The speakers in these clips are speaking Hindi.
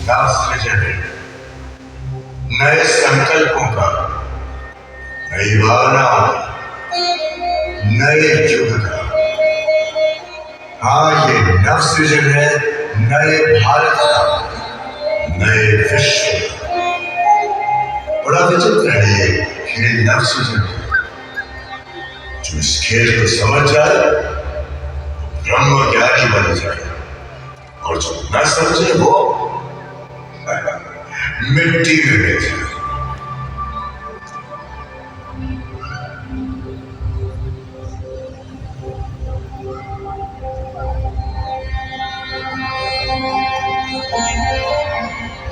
नव सृजन है, नए संकल्पों का, नई भावनाओं का, नए युग का। हाँ, ये नव सृजन है नए भारत का, नए विश्व का। बड़ा विचित्र है ये खेल नव सृजन का। जो इस खेल को समझ जाए ब्रह्म ज्ञानी बन जाए, और जो न समझे वो मिट्टी में गिर जाए।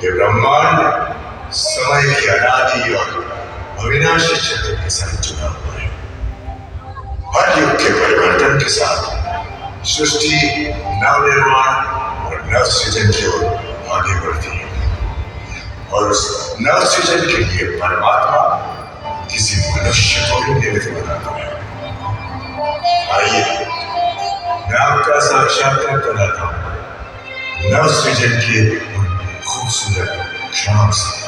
ये ब्रह्मांड समय की अनादि और अविनाशी चक्र के साथ जुड़ा हुआ है। हर युग के परिवर्तन के साथ सृष्टि नवनिर्माण और नव सृजन की ओर आगे बढ़ती है, और उस नव सृजन के लिए परमात्मा किसी मनुष्य को ही निमित्त बनाता है। आइए मैं आपका साक्षात्कार कराता हूं नव सृजन के उन खूबसूरत क्षणों से।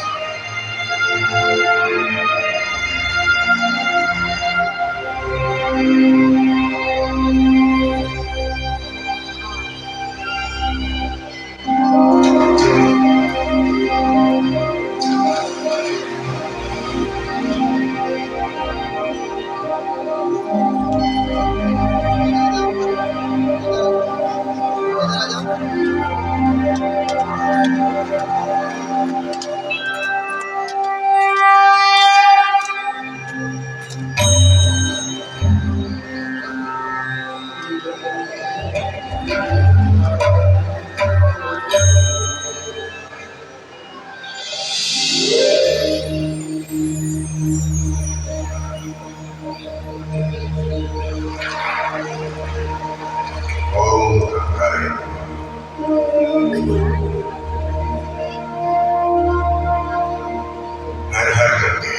हर हर गंगे।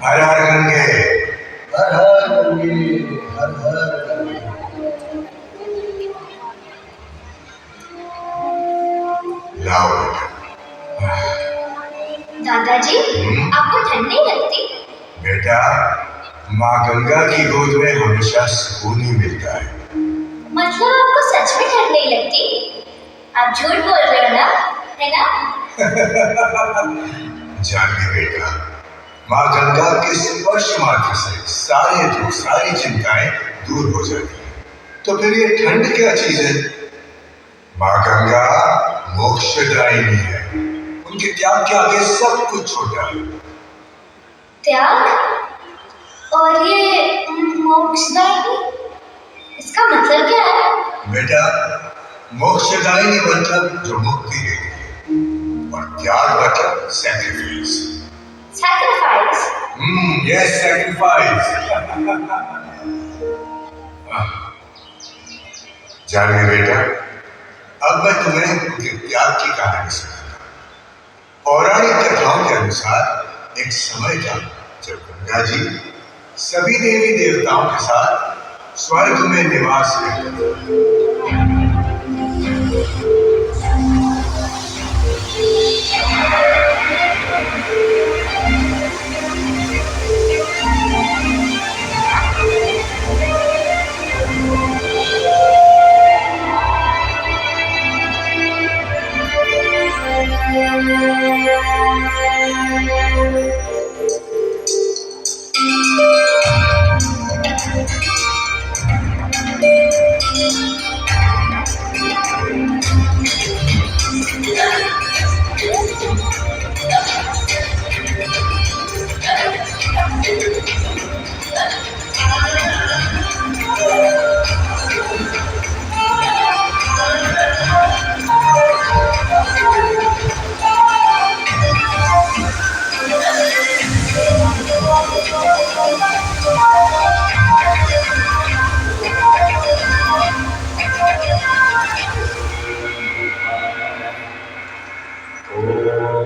हर हर गंगे, हर हर गंगे, हर हर गंगे। लाओ बेटा। दादाजी, आपको ठंड नहीं लगती? बेटा, माँ गंगा की गोद में हमेशा सुकून ही मिलता है। मतलब आपको सच में ठंड नहीं लगती? आप झूठ बोल रहे हो ना, है ना? जानवी बेटा, माँ गंगा के स्पर्श मात्र से सारे दुख, सारी चिंताएं दूर हो जाती हैं। तो फिर ये ठंड क्या चीज है? माँ गंगा मोक्षदायिनी है। उनके त्याग के आगे सब कुछ छोटा है। त्याग? और ये मोक्षदायिनी, इसका मतलब क्या है? बेटा, मोक्षदायिनी मतलब जो मुक्ति देती है, और त्याग मतलब sacrifice. Sacrifice? Yes, sacrifice. Janvi बेटा, अब मैं तुम्हें उनके त्याग की कहानी सुनाता हूं। पौराणिक कथाओं के अनुसार एक समय था जब गंगा जी सभी देवी देवताओं के साथ स्वर्ग में निवास करते थे।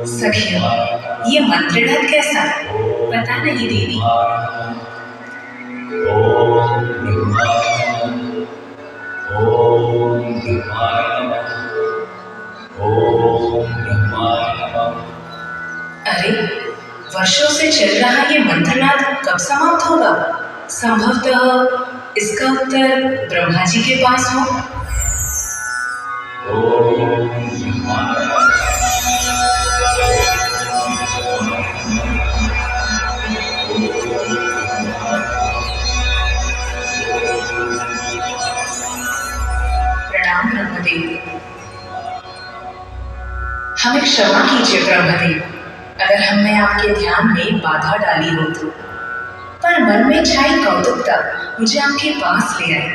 सखियों, ये मंत्रनाद कैसा? पता नहीं देवी। ओम ब्रह्माय नमः, ओम ब्रह्माय नमः, ओम ब्रह्माय नमः। अरे, वर्षों से चल रहा ये मंत्रनाद कब समाप्त होगा? संभवतः इसका उत्तर ब्रह्मा जी के पास हो। ओम ब्रह्माय नमः। प्रणाम ब्रह्मदेव। हमें क्षमा कीजिए ब्रह्मदेव, अगर हमने आपके ध्यान में बाधा डाली हो तो। पर मन में छाई कौतुकता मुझे आपके पास ले आई।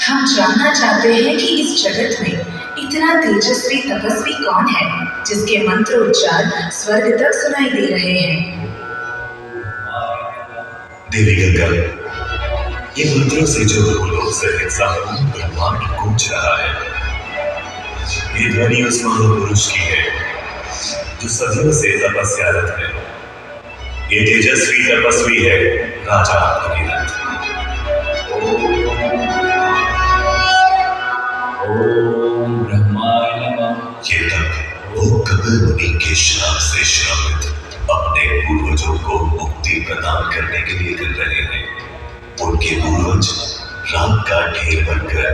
हम जानना चाहते हैं कि इस जगत में इतना तेजस्वी तपस्वी कौन है जिसके मंत्रोच्चार स्वर्ग तक सुनाई दे रहे हैं। देवी गंगा, ये मंत्रों से जो भूलों से संपूर्ण ब्रह्मांड गूंज रहा है, ये ध्वनि उस महापुरुष की है जो सदियों से तपस्यारत है। ये तेजस्वी तपस्वी है राजा भगीरथ। ओम ब्रह्माय नमः। ये तप वो कपिल मुनि के श्राप से श्रापित अपने पूर्वजों को मुक्ति प्रदान करने के लिए कर रहे हैं। उनके पूर्वज राम का ढेर बनकर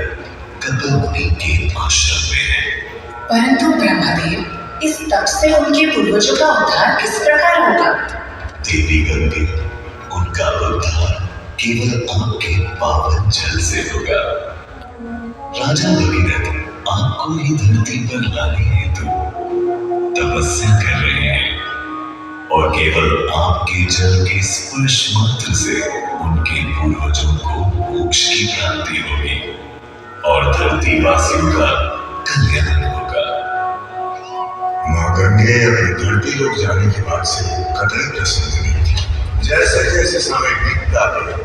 कपिल मुनि के आश्रम में हैं। परंतु ब्रह्मदेव, इस तप से उनके पूर्वजों का उद्धार किस प्रकार होगा? देवी गंगे, उनका उद्धार केवल आपके पावन जल से होगा। राजा भगीरथ आपको ही धरती पर लाने हेतु तपस्या कर रहे हैं और केवल आपके जल के स्पर्श मात्र से उनके पूर्वजों को मोक्ष की प्राप्ति होगी और धरती वासियों का कल्याण होगा। माँ गंगे अपनी धरती लोग जाने के बाद से कतई प्रसन्न नहीं थी। जैसे जैसे समय बीतता गया,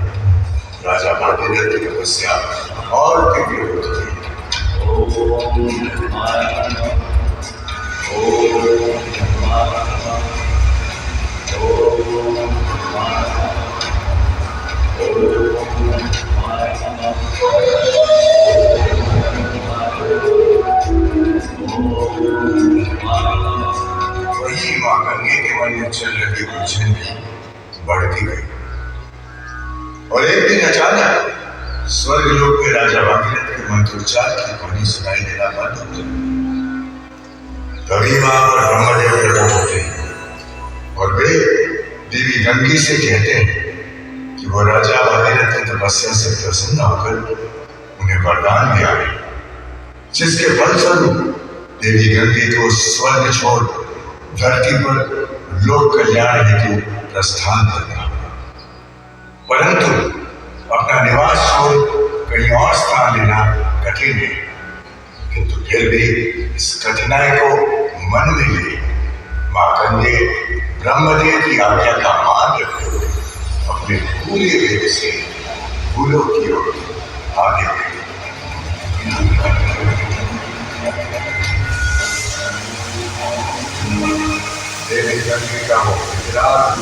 राजा भागीरथ की तपस्या और तीव्र होती थी। ओम ब्रह्माय नमः, ओम ब्रह्माय नमः, ओम ब्रह्माय नमः, ओम ब्रह्माय नमः। वही माँ गंगे के मन में चल रही उलझन भी बढ़ती गई और एक दिन अचानक स्वर्ग लोक के राजा भागीरथ के मंत्रोच्चार की ध्वनि सुनाई देना बंद हो गई। तभी वहां पर ब्रह्मदेव प्रकट होते हैं और वे देवी गंगे से कहते हैं कि वो राजा भागीरथ की तपस्या से प्रसन्न होकर उन्हें वरदान दिया है, जिसके फलस्वरूप देवी गंगे को स्वर्ग छोड़ धरती पर लोक कल्याण हेतु प्रस्थान करना होगा। परंतु अपना निवास छोड़ कहीं और स्थान लेना कठिन है, किंतु फिर भी इस कठिनाई को मन में ले माँ गंगे ब्रह्मदेव की आज्ञा का मान रखते हुए अपने पूरे वेग से फूलों की ओर आगे बढ़े। देवी गंगे का वो विराट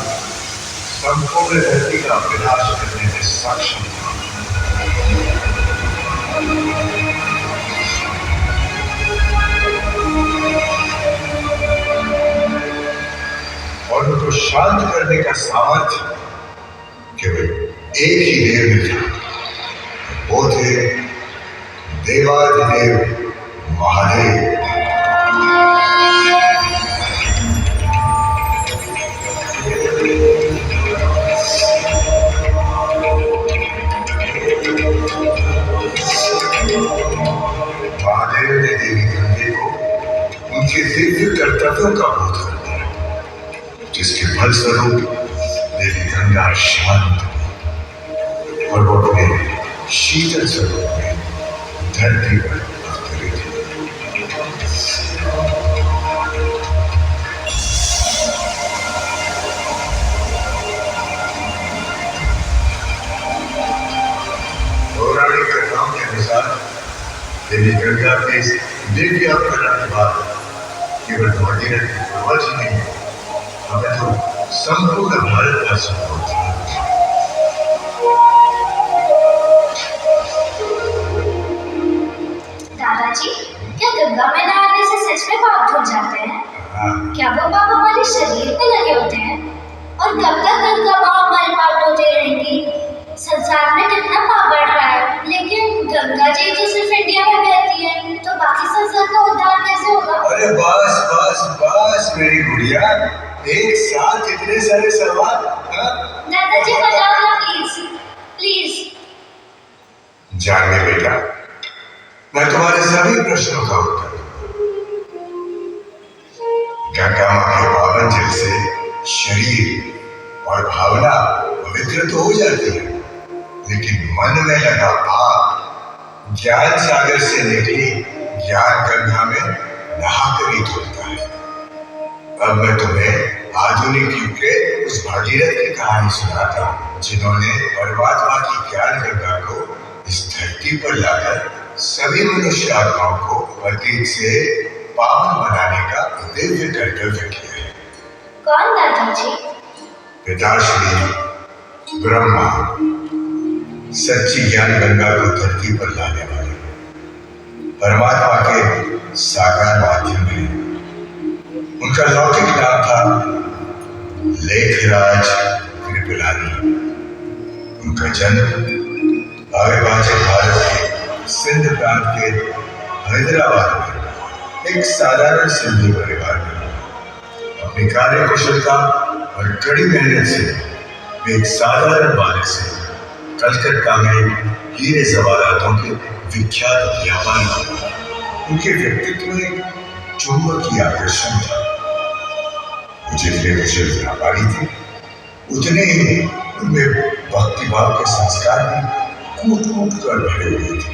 संपूर्ण धरती का विनाश करने में सक्षम था। और उनको शांत करने का सामर्थ्य केवल एक ही देव में था, वो थे देवाधिदेव महादेव। महादेव ने देवी गंगे को उनके दिव्य कर्तव्यों का बोध कर दिया, जिसके फलस्वरूप देवी गंगा शांत हुई और वो अपने शीतल स्वरूप में धरती पर अवतरित हुई। पौराणिक कथाओं के अनुसार देवी गंगा के दिव्य अवतरण के बाद केवल भागीरथ के पूर्वज ही नहीं हमें तो संपूर्ण भारत का सुख था। दादाजी, क्या गंगा में नहाने से सच में पाप धुल जाते हैं? क्या वो पाप हमारे शरीर पे लगे होते हैं? और कब तक गंगा माँ हमारे पाप धोते रहेंगी? संसार में कितना पाप बढ़ रहा है, लेकिन गंगा जी तो सिर्फ इंडिया में बहती है, तो बाकी संसार का उद्धार कैसे होगा? अरे बस बस बस मेरी गुड़िया, एक साथ इतने सारे सवाल। दादाजी बताओ ना प्लीज, प्लीज। जानिए बेटा, मैं तुम्हारे सभी प्रश्नों का उत्तर गंगा माँ के पावन जल से शरीर और भावना पवित्र तो हो जाती है, लेकिन मन में लगा पाप ज्ञान सागर से निकली ज्ञान गंगा में नहाकर ही धुलता है। अब मैं तुम्हें आधुनिक युग के उस भागीरथ की कहानी सुनाता हूँ, जिन्होंने परमात्मा की ज्ञान गंगा को इस धरती पर लाकर सभी मनुष्य आत्माओं को अतीत से पावन बनाने का दिव्य कर्तव्य किया है। कौन दादाजी? पिताश्री ब्रह्मा, सच्ची ज्ञान गंगा को धरती पर लाने वाले परमात्मा के साकार माध्यम है। उनका लौकिक नाम था लेखराज कृपलानी। उनका जन्म अविभाजित भारत के सिंध प्रांत के हैदराबाद में एक साधारण सिंधी परिवार में। अपनी कार्य कुशलता और कड़ी मेहनत से वे एक साधारण बालक से कलकत्ता में हीरे जवाहरातों के विख्यात व्यापारी बने। उनके व्यक्तित्व में चुंबकीय आकर्षण था। वो जितने कुशल व्यापारी थे, उतने ही उनमें भक्तिभाव के संस्कार भी कूट कूट कर भरे हुए थे।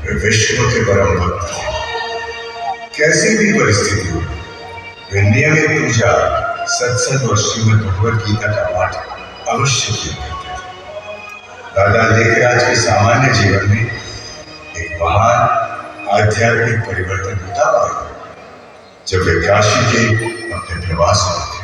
वे विष्णु के परम भक्त थे। कैसी भी परिस्थिति हो, वे नियमित पूजा, सत्संग और श्रीमद् भगवद गीता का पाठ अवश्य किया करते थे। दादा लेखराज के सामान्य जीवन में एक महान आध्यात्मिक परिवर्तन होता हुआ जब वे काशी के अपने प्रवास में थे।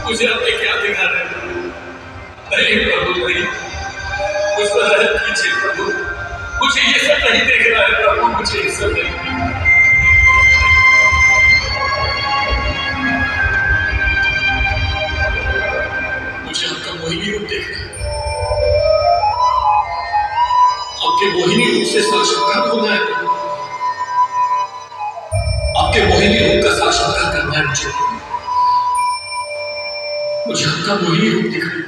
मुझे अपने क्या दिखा रहे हैं? नहीं प्रभु नहीं, मुझ पर रहम कीजिए प्रभु। मुझे ये सब नहीं देख रहा है प्रभु, मुझे ये सब नहीं। मुझे आपका मोहिनी रूप देखना है। आपके मोहिनी रूप से साक्षात्कार होना है प्रभु। आपके मोहिनी रूप का साक्षात्कार करना है मुझे आपका मोहिनी रूप दिखाई।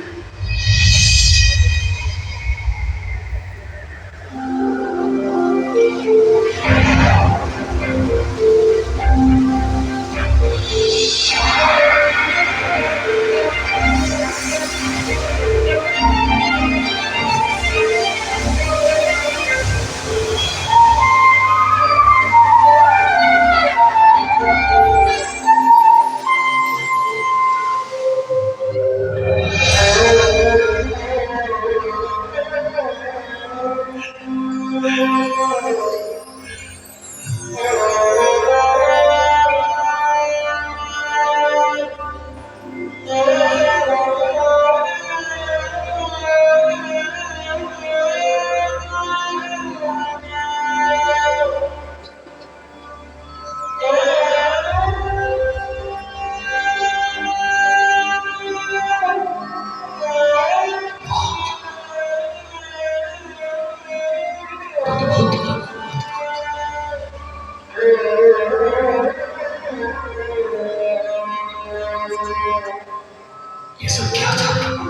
ये सब क्या था प्रभु?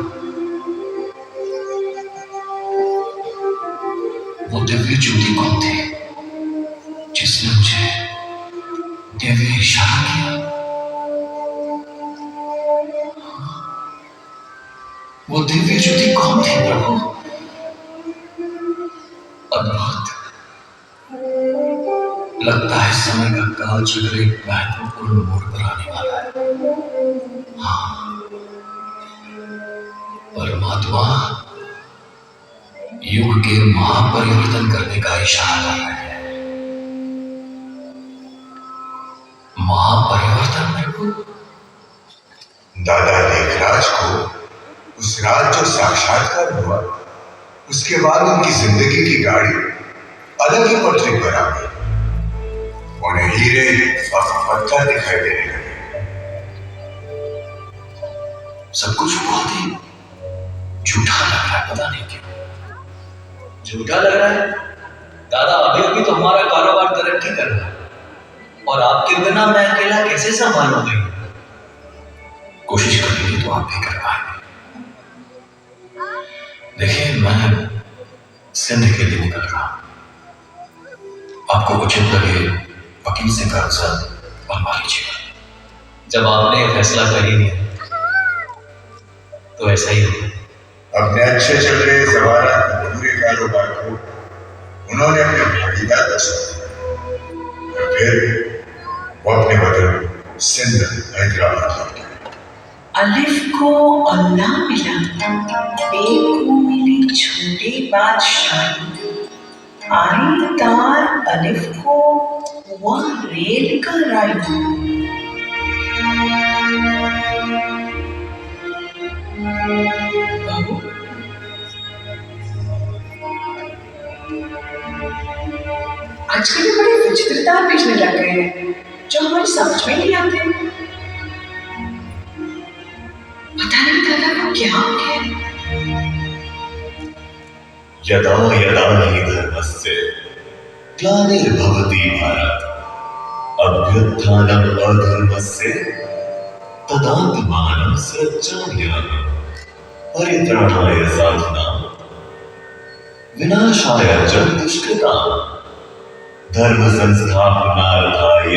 वो दिव्य ज्योति कौन थे जिसने मुझे दिव्य इशारा किया? वो दिव्य ज्योति कौन थे प्रभु? अद्भुत। लगता है समय का काल चक्र एक महत्वपूर्ण मोड़ पर आने वाला है। हाँ, परमात्मा युग के महापरिवर्तन करने का इशारा कर रहे हैं। महापरिवर्तन प्रभु? दादा लेखराज को उस रात जो साक्षात्कार हुआ, उसके बाद उनकी जिंदगी की गाड़ी अलग ही पटरी पर आ गई। उन्हें हीरे और पत्थर दिखाई देने लगे। सब कुछ बहुत ही झूठा लग रहा है, पता नहीं क्यों। झूठा लग रहा है? दादा अभी अभी तो हमारा कारोबार तरक्की कर रहा है और आपके बिना मैं अकेला कैसे संभालूंगा? कोशिश करेंगे तो आप भी कर पाएंगे। देखिए, मैं सिंध के लिए निकल रहा हूं। आपको उचित लगे वकील से कागजात बनवा लीजिएगा। जब आपने ये फैसला कर ही लिया तो ऐसा ही होगा। अपने अच्छे चल रहे जवारात पूरे कारोबार को उन्होंने अपने भागीदार को सौंपा और फिर वो अपने वतन सिंध हैदराबाद लौट गए। अलिफ को अल्लाह मिला, बे को मिली छोटे बादशाही, आई तार अलिफ को वह रेल का रायू। आजकल बड़े विचित्रता भेजने लग गए हैं जो हमारी समझ में नहीं आते। पता नहीं दादा को क्या हो गया। यदा यदा हि धर्मस्य ग्लानिर्भवति भारत अभ्युत्थानम् अधर्मस्य तदात्मानं सृजाम्यहम् परित्राणाय साधुनां विनाशाय च दुष्कृताम् धर्म संस्थापनार्थाय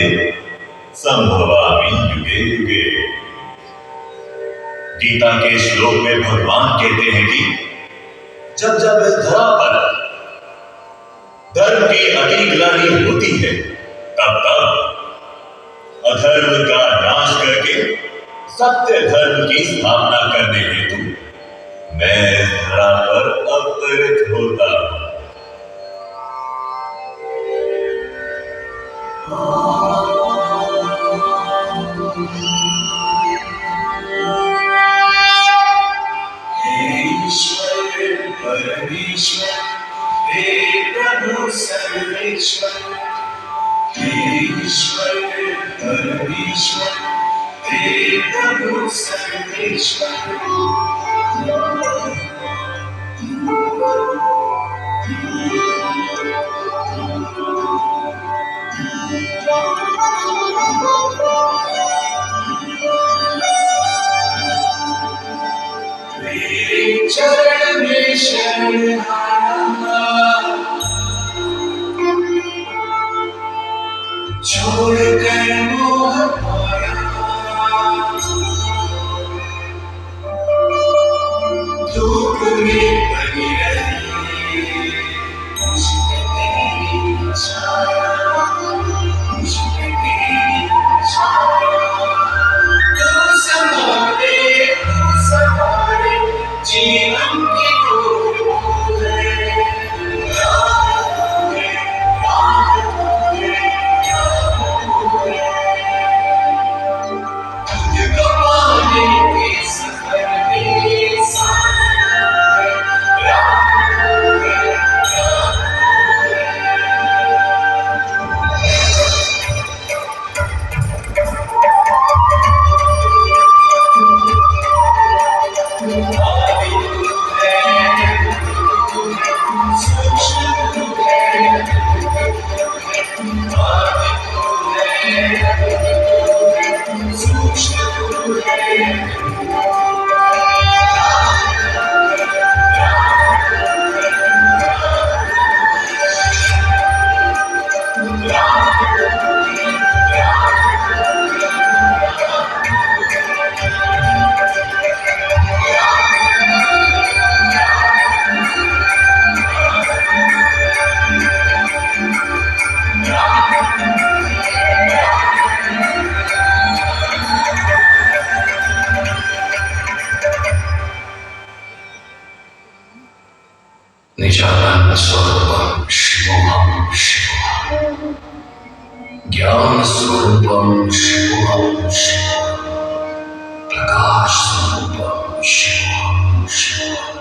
संभवामि युगे युगे। गीता के श्लोक में भगवान कहते हैं कि जब जब इस धरा पर धर्म की अतिग्लानि होती है, तब तब अधर्म का नाश करके सत्य धर्म की स्थापना करने हेतु मैं इस धरा पर अवतरित होता हूं। परमेश्वर, हे प्रभु सर्वेश्वर, हे ईश्वर परमेश्वर, हे प्रभु सर्वेश्वर। चरण में शरण आया, छोड़ कर मोह माया, धूप में बनी रही मुझमें तेरी छाया, मुझमें तेरी छाया। तू संभाले जीवन की निजानंद स्वरूपम शिवोहम शिवोहम, ज्ञान स्वरूपम शिवोहम शिवोहम, प्रकाश स्वरूपम शिवोहम शिवोहम।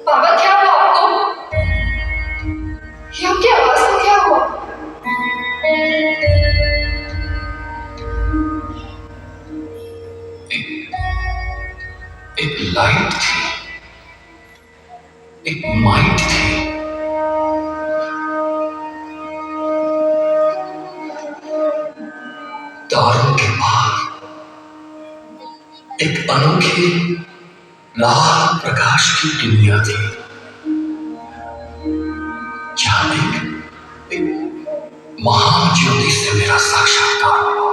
बाबा क्या हुआ आपको? ये आपकी आवाज को क्या हुआ? एक लाइट थी, एक माइट थी, तारों के पार एक अनोखी लाल प्रकाश की दुनिया थी, जहां एक महान ज्योति से मेरा साक्षात्कार हुआ।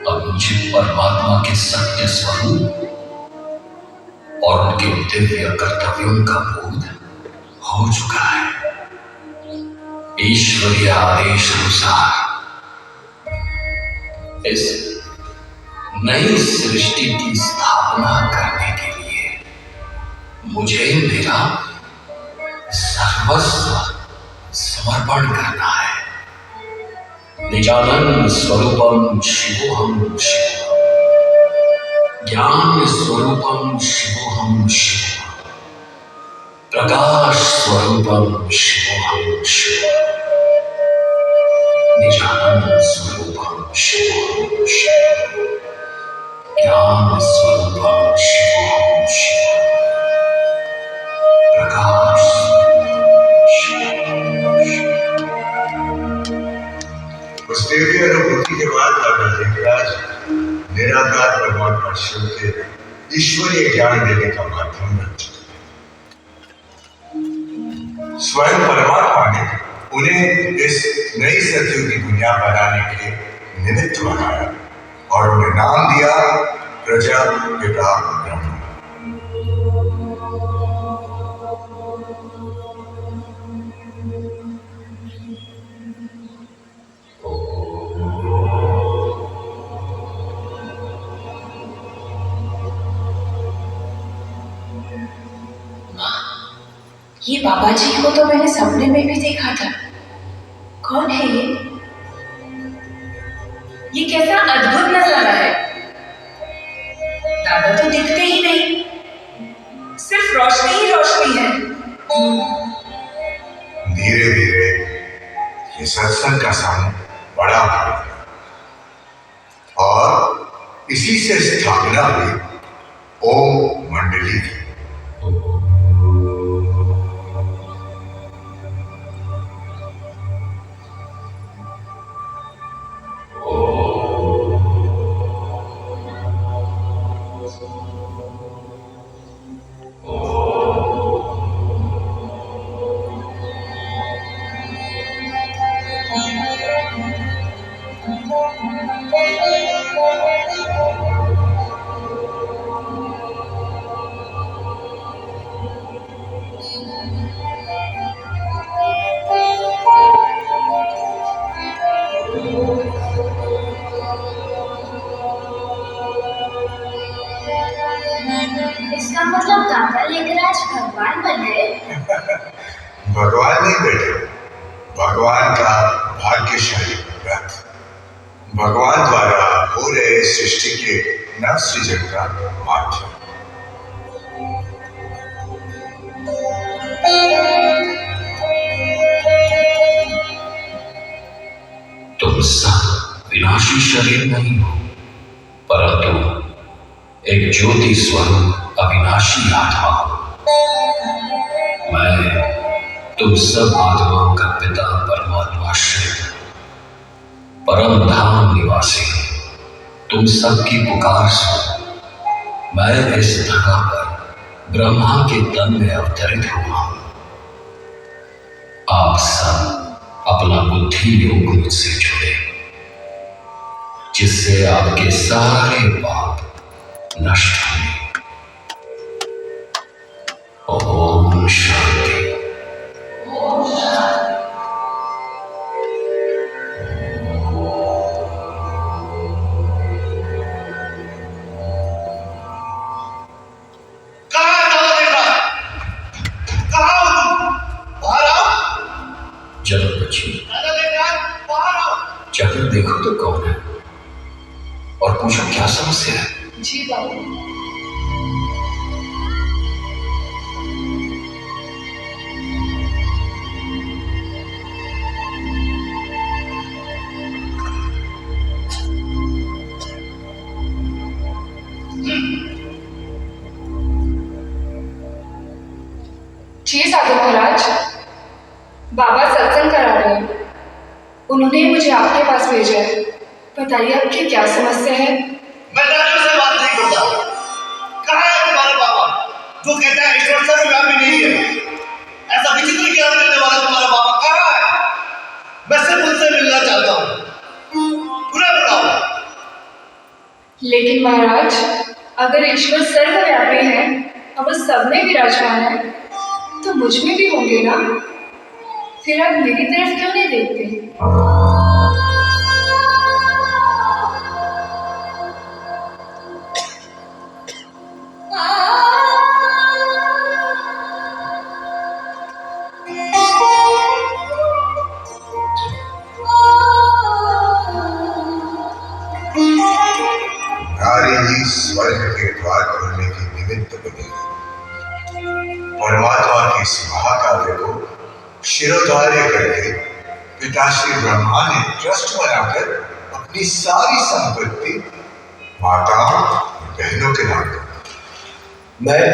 अब मुझे परमात्मा के सत्य स्वरूप और उनके दिव्य कर्तव्यों का बोध हो चुका है। ईश्वरीय आदेश अनुसार इस नई सृष्टि की स्थापना करने के लिए मुझे मेरा सर्वस्व समर्पण करना है। निजानंद स्वरूपम शिवोहम शिवोहम, ज्ञान स्वरूपम शिवोहम शिवोहम, प्रकाश स्वरूपम शिवोहम शिवोहम, निजानंद स्वरूपम शिवोहम शिवोहम, ज्ञान स्वरूपम शिवोहम शिवोहम, प्रकाश स्वरूपम शिवोहम शिवोहम। उस दिव्य अनुभूति के बाद बाबा लिंगराज निराकार परमात्मा शिव के ईश्वरीय ज्ञान देने का माध्यम बन चुके। स्वयं परमात्मा ने उन्हें इस नई सत्युग की दुनिया बनाने के निमित्त बनाया और उन्हें नाम दिया प्रजा पिता ब्रह्म। ये बाबा जी को तो मैंने सपने में भी देखा था। कौन है ये? ये कैसा अद्भुत नजारा है। दादा तो दिखते ही नहीं, सिर्फ रोशनी ही रोशनी है। धीरे धीरे ये सत्संग का सामने बड़ा हो गया और इसी से स्थापना हुई ओम मंडली की। इसका मतलब दादा लिंगराज भगवान बन गए? भगवान नहीं बेटे, भगवान का भाग्यशाली व्रत, भगवान द्वारा हो रहे सृष्टि के नव सृजन का माध्यम। तुम सब विनाशी शरीर नहीं हो, परंतु एक ज्योति स्वरूप अविनाशी आत्मा हो। मैं तुम सब आत्माओं का पिता परमात्मा श्री परम धाम निवासी, तुम सबकी पुकार सुन। मैं इस धरा पर ब्रह्मा के तन में अवतरित हुआ हूं। आप सब अपना बुद्धि योग मुझसे जुड़े, जिससे आपके सारे पाप नष्ट होंगे। ओम शांति। जब बच्ची चक्र देखो तो कौन है और पूछो क्या समस्या है। जी बाबू। जी साधु महाराज, बाबा सत्संग करा रहे हैं। उन्होंने मुझे आपके पास भेजा है। बताइए आपकी क्या समस्या है। मैं डॉक्टर से बात नहीं करता। कहाँ है तुम्हारा बाबा जो कहता है ईश्वर सर्वव्यापी नहीं है? ऐसा विचित्र ज्ञान देने वाला तुम्हारा बाबा कहाँ है? मैं सिर्फ उनसे मिलना चाहता हूँ। पुनः बुलाओ। लेकिन महाराज, अगर ईश्वर सर्वव्यापी है और वो सब में विराजमान है, तो मुझ में भी होंगे ना? फिर आप मेरी तरफ क्यों नहीं देखते? नारी ही स्वर्ग के द्वार खोलने की निमित्त बनी। परमात्मा की इस महाकाव्य को शिरोधार्य करके पिताश्री ब्रह्मा ने ट्रस्ट बनाकर अपनी सारी संपत्ति माताओं और बहनों के नाम कर। मैं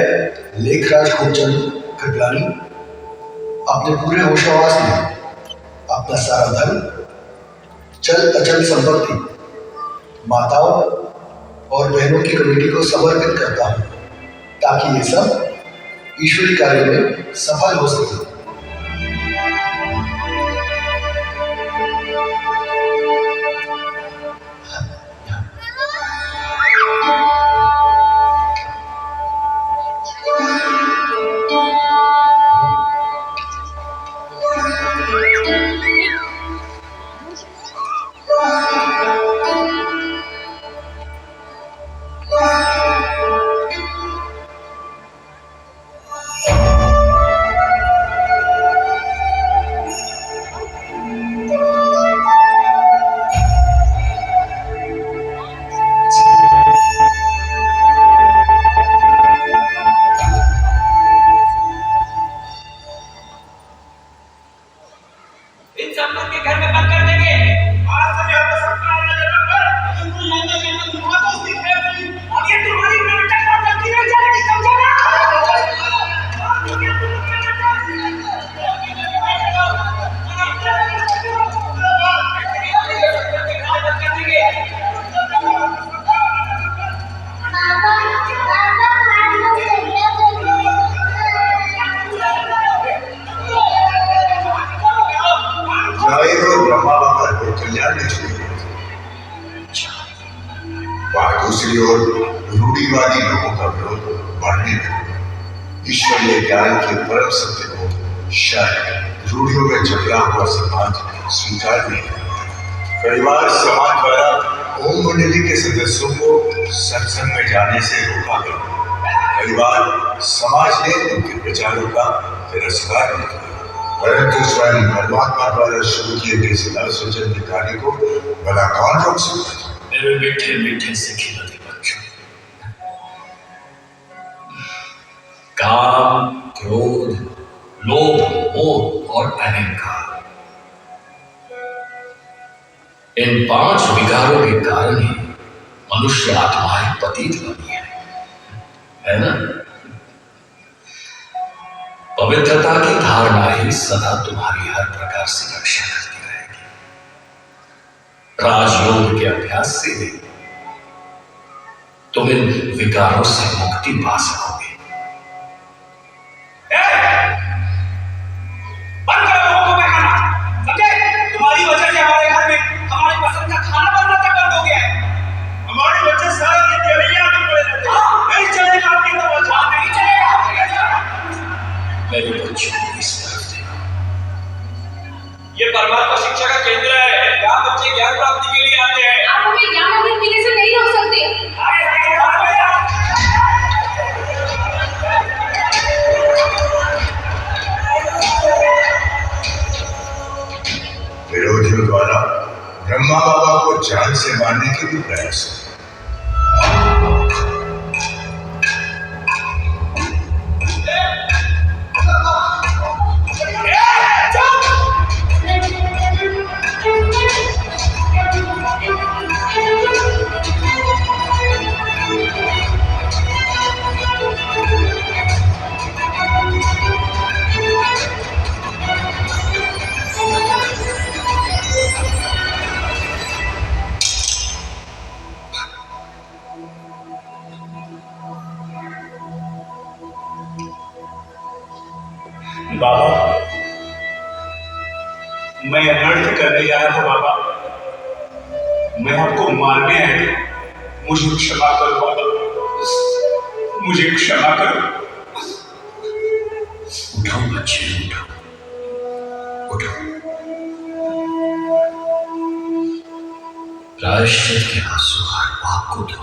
लेखराज खूबचंद कृपलानी अपने पूरे होशावास में अपना सारा धन, चल अचल संपत्ति माताओं और बहनों की कमेटी को समर्पित करता हूँ, ताकि ये सब ईश्वरी कार्य में सफल हो सके। दूसरी ओर रूढ़िवादी लोगों का विरोध बढ़ने लगा। ईश्वरीय ज्ञान के परम सत्य को शायद रूढ़ियों में जकड़ा हुआ समाज स्वीकार नहीं करता। कई बार समाज द्वारा ओम मंडली के सदस्यों को सत्संग में जाने से रोका गया। कई बार समाज ने उनके प्रचारों का तिरस्कार भी किया, परंतु स्वयं परमात्मा द्वारा शुरू किए गए सदा सृजन के कार्य को भला कौन रोक सकता था। मेरे मीठे मीठे से खिलते बच्चों, काम, क्रोध, लोभ, मोह और अहंकार, इन 5 विकारों के कारण ही मनुष्य आत्माएं पतित बनी है ना? पवित्रता की धारणा ही सदा तुम्हारी हर प्रकार से रक्षा करती रहेगी। राजयोग के अभ्यास से ही तुम इन विकारों से मुक्ति पा सकोगे। बंद करो लोगों को खाना, समझे? तुम्हारी वजह से हमारे घर में हमारी पसंद का खाना बनना तक बंद हो गया है। हमारी वजह से सारा दिन देवैया आगे पड़े रहते हैं। नहीं चलेगा आपकी तवज्जो, नहीं चलेगा। मेरे बच्चों को इस तरफ देखो। ये परमात्मा शिक्षा का केंद्र है। यहाँ बच्चे ज्ञान प्राप्ति के लिए आते हैं। आप हमें ज्ञान अमृत पीने से नहीं रोक सकते। विरोधियों द्वारा ब्रह्मा बाबा को जान से मारने के भी प्रयास हुए। बाबा, मैं अनर्थ करने आया था बाबा। मैं आपको मारने आया था। मुझे क्षमा करो बाबा, मुझे क्षमा करो। उठो बच्चे, उठो उठो। प्रायश्चित के आंसू हर पाप को धो